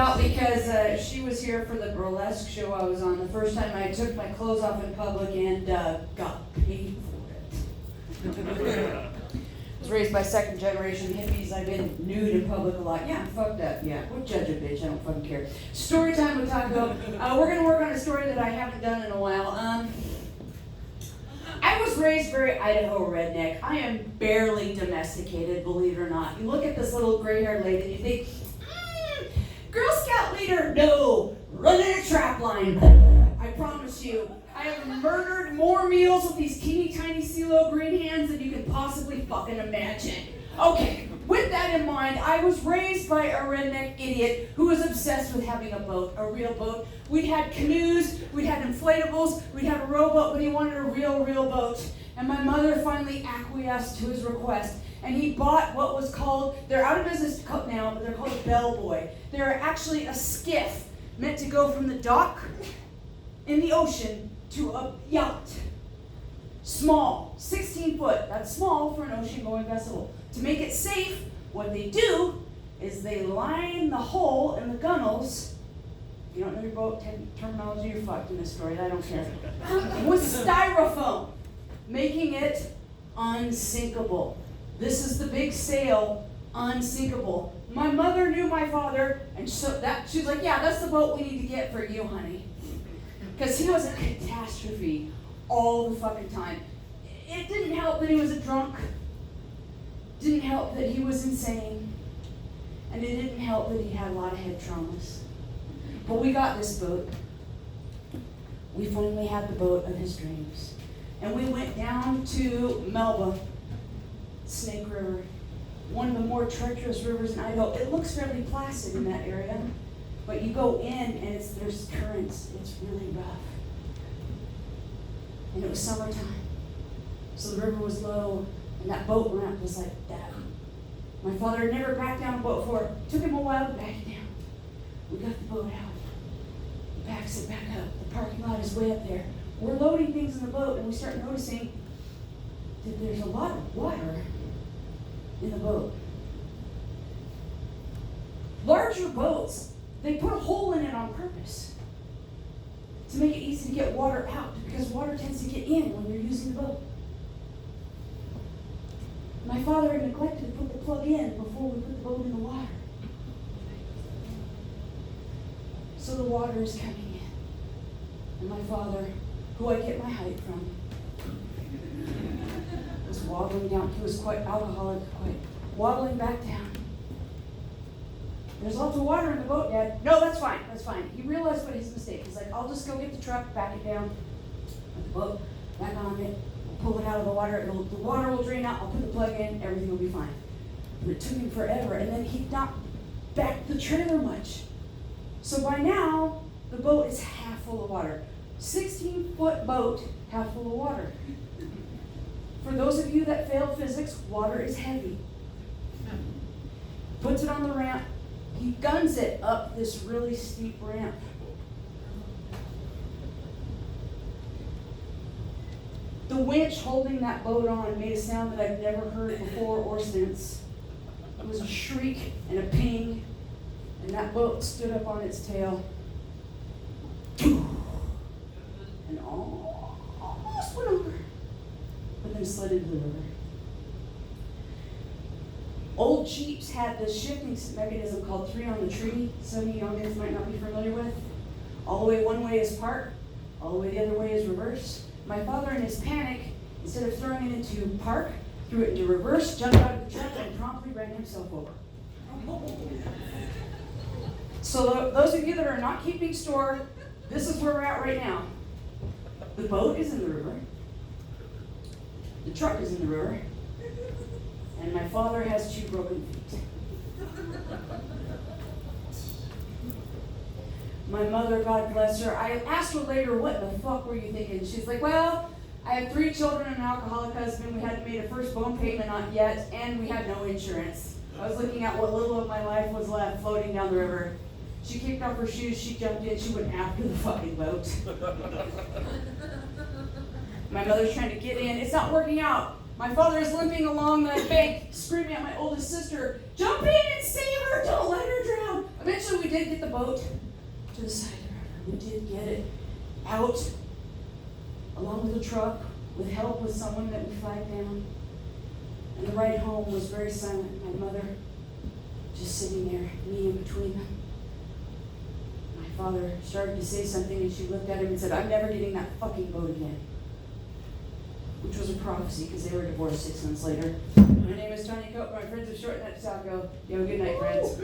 Well, because she was here for the burlesque show I was on. The first time I took my clothes off in public and got paid for it. I was raised by second generation hippies. I've been nude in public a lot. Yeah, I'm fucked up. Yeah, we'll judge a bitch. I don't fucking care. Story time with Taco. We're gonna work on a story that I haven't done in a while. I was raised very Idaho redneck. I am barely domesticated, believe it or not. You look at this little gray-haired lady and you think, Girl Scout leader, no, running a trap line. I promise you, I have murdered more meals with these teeny tiny CeeLo green hands than you can possibly fucking imagine. Okay, with that in mind, I was raised by a redneck idiot who was obsessed with having a boat, a real boat. We'd had canoes, we'd had inflatables, we'd had a rowboat, but he wanted a real boat. And my mother finally acquiesced to his request. And he bought what was called, they're out of business now, but they're called a bellboy. They're actually a skiff meant to go from the dock in the ocean to a yacht. Small, 16 foot. That's small for an ocean-going vessel. To make it safe, what they do is they line the hole in the gunnels. If you don't know your boat terminology, you're fucked in this story. I don't care. With styrofoam, making it unsinkable. This is the big sail, unsinkable. My mother knew my father, and so that she was like, yeah, that's the boat we need to get for you, honey. Because he was a catastrophe all the fucking time. It didn't help that he was a drunk. Didn't help that he was insane. And it didn't help that he had a lot of head traumas. But we got this boat. We finally had the boat of his dreams. And we went down to Melba, Snake River, one of the more treacherous rivers in Idaho. It looks fairly placid in that area, but you go in and there's currents. It's really rough. And it was summertime, so the river was low, and that boat ramp was like that. My father had never backed down a boat before. It took him a while to back it down. We got the boat out. He backs it back up. The parking lot is way up there. We're loading things in the boat, and we start noticing that there's a lot of water in the boat. Larger boats, they put a hole in it on purpose to make it easy to get water out, because water tends to get in when you're using the boat. My father had neglected to put the plug in before we put the boat in the water. So the water is coming in. And my father, who I get my height from, was waddling down. He was quite alcoholic, waddling back down. There's lots of water in the boat, Dad. No, that's fine. He realized what his mistake. He's like, I'll just go get the truck, back it down, put the boat back on it, pull it out of the water. The water will drain out. I'll put the plug in. Everything will be fine. But it took him forever, and then he not backed the trailer much. So by now, the boat is half full of water. 16-foot boat, half full of water. For those of you that failed physics, water is heavy. Puts it on the ramp. He guns it up this really steep ramp. The winch holding that boat on made a sound that I've never heard before or since. It was a shriek and a ping, and that boat stood up on its tail. And almost went over, but then slid into the river. Old Jeeps had this shifting mechanism called 3 on the tree. Some of you youngins might not be familiar with. All the way one way is park, all the way the other way is reverse. My father, in his panic, instead of throwing it into park, threw it into reverse, jumped out of the truck, and promptly ran himself over. So those of you that are not keeping store, this is where we're at right now. The boat is in the river. The truck is in the river. And my father has 2 broken feet. My mother, God bless her, I asked her later, what the fuck were you thinking? She's like, well, I have 3 children and an alcoholic husband. We hadn't made a first bone payment on yet, and we had no insurance. I was looking at what little of my life was left floating down the river. She kicked off her shoes, she jumped in, she went after the fucking boat. My mother's trying to get in. It's not working out. My father is limping along the bank, screaming at my oldest sister, jump in and save her, don't let her drown. Eventually we did get the boat to the side of the river. We did get it out, along with a truck, with help with someone that we flagged down. And the ride home was very silent. My mother just sitting there, me in between them. My father started to say something and she looked at him and said, I'm never getting that fucking boat again. Which was a prophecy because they were divorced 6 months later. My name is Tanya Cope. My friends are Short Nut Taco. You have a good night, friends.